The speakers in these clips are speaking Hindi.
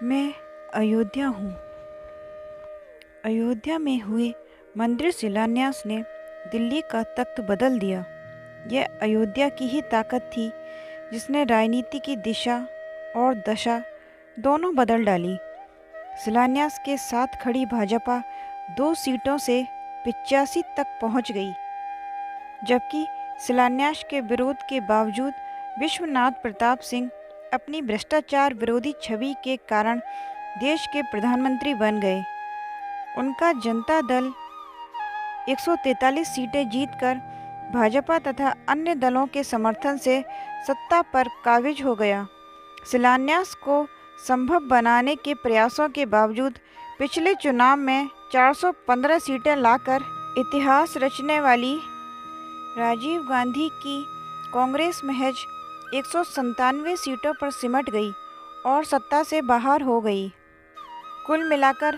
मैं अयोध्या हूँ। अयोध्या में हुए मंदिर शिलान्यास ने दिल्ली का तख्त बदल दिया। यह अयोध्या की ही ताकत थी जिसने राजनीति की दिशा और दशा दोनों बदल डाली। शिलान्यास के साथ खड़ी भाजपा 2 सीटों से 85 तक पहुंच गई, जबकि शिलान्यास के विरोध के बावजूद विश्वनाथ प्रताप सिंह अपनी भ्रष्टाचार विरोधी छवि के कारण देश के प्रधानमंत्री बन गए। उनका जनता दल 143 सीटें जीतकर भाजपा तथा अन्य दलों के समर्थन से सत्ता पर काबिज हो गया। शिलान्यास को संभव बनाने के प्रयासों के बावजूद पिछले चुनाव में 415 सीटें लाकर इतिहास रचने वाली राजीव गांधी की कांग्रेस महज 197 सीटों पर सिमट गई और सत्ता से बाहर हो गई। कुल मिलाकर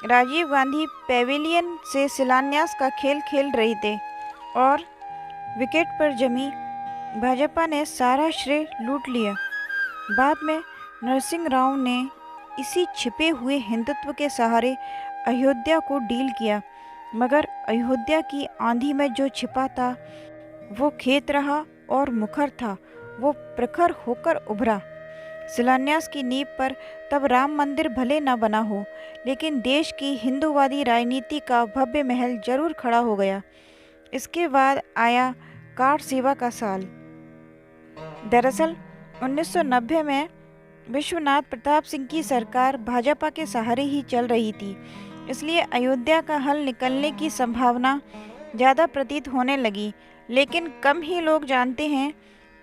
राजीव गांधी पेविलियन से शिलान्यास का खेल खेल रहे थे और विकेट पर जमी भाजपा ने सारा श्रेय लूट लिया। बाद में नरसिंह राव ने इसी छिपे हुए हिंदुत्व के सहारे अयोध्या को डील किया, मगर अयोध्या की आंधी में जो छिपा था वो खेत रहा और मुखर था वो प्रखर होकर उभरा। शिलान्यास की नींव पर तब राम मंदिर भले न बना हो, लेकिन देश की हिंदूवादी राजनीति का भव्य महल जरूर खड़ा हो गया। इसके बाद आया कार सेवा का साल। दरअसल 1990 में विश्वनाथ प्रताप सिंह की सरकार भाजपा के सहारे ही चल रही थी, इसलिए अयोध्या का हल निकलने की संभावना ज़्यादा प्रतीत होने लगी। लेकिन कम ही लोग जानते हैं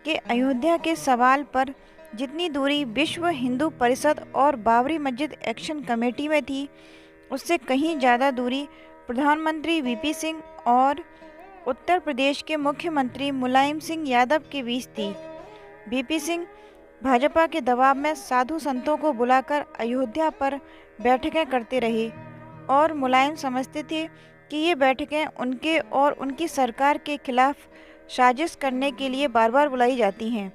कि अयोध्या के सवाल पर जितनी दूरी विश्व हिंदू परिषद और बाबरी मस्जिद एक्शन कमेटी में थी, उससे कहीं ज़्यादा दूरी प्रधानमंत्री वीपी सिंह और उत्तर प्रदेश के मुख्यमंत्री मुलायम सिंह यादव के बीच थी। वीपी सिंह भाजपा के दबाव में साधु संतों को बुलाकर अयोध्या पर बैठकें करते रहे और मुलायम समझते थे कि ये बैठकें उनके और उनकी सरकार के खिलाफ साजिश करने के लिए बार बार बुलाई जाती हैं।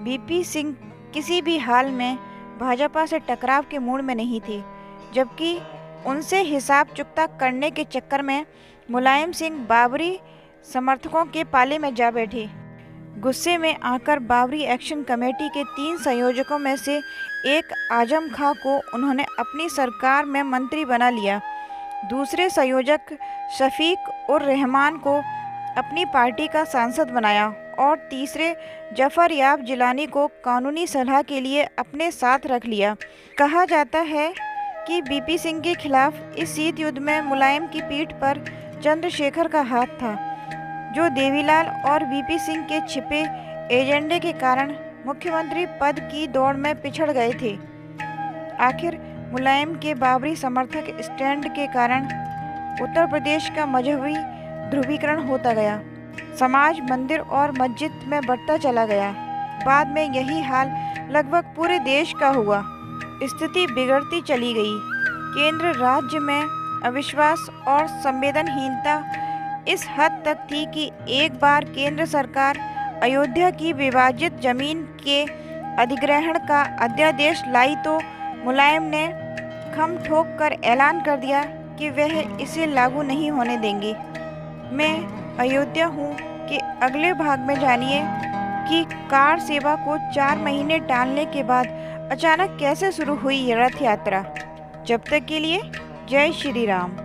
वीपी सिंह किसी भी हाल में भाजपा से टकराव के मूड में नहीं थे, जबकि उनसे हिसाब चुकता करने के चक्कर में मुलायम सिंह बाबरी समर्थकों के पाले में जा बैठे। गुस्से में आकर बाबरी एक्शन कमेटी के 3 संयोजकों में से एक आजम खां को उन्होंने अपनी सरकार में मंत्री बना लिया। दूसरे संयोजक शफीक उर रहमान को अपनी पार्टी का सांसद बनाया और तीसरे जफर याब जिलानी को कानूनी सलाह के लिए अपने साथ रख लिया। कहा जाता है कि वीपी सिंह के खिलाफ इस शीत युद्ध में मुलायम की पीठ पर चंद्रशेखर का हाथ था, जो देवीलाल और वीपी सिंह के छिपे एजेंडे के कारण मुख्यमंत्री पद की दौड़ में पिछड़ गए थे। आखिर मुलायम के बाबरी समर्थक स्टैंड के कारण उत्तर प्रदेश का मजहबी ध्रुवीकरण होता गया। समाज मंदिर और मस्जिद में बढ़ता चला गया। बाद में यही हाल लगभग पूरे देश का हुआ। स्थिति बिगड़ती चली गई। केंद्र राज्य में अविश्वास और संवेदनहीनता इस हद तक थी कि एक बार केंद्र सरकार अयोध्या की विभाजित जमीन के अधिग्रहण का अध्यादेश लाई तो मुलायम ने खम ठोक कर ऐलान कर दिया कि वह इसे लागू नहीं होने देंगे। मैं अयोध्या हूँ कि अगले भाग में जानिए कि कार सेवा को 4 महीने टालने के बाद अचानक कैसे शुरू हुई रथ यात्रा। जब तक के लिए जय श्री राम।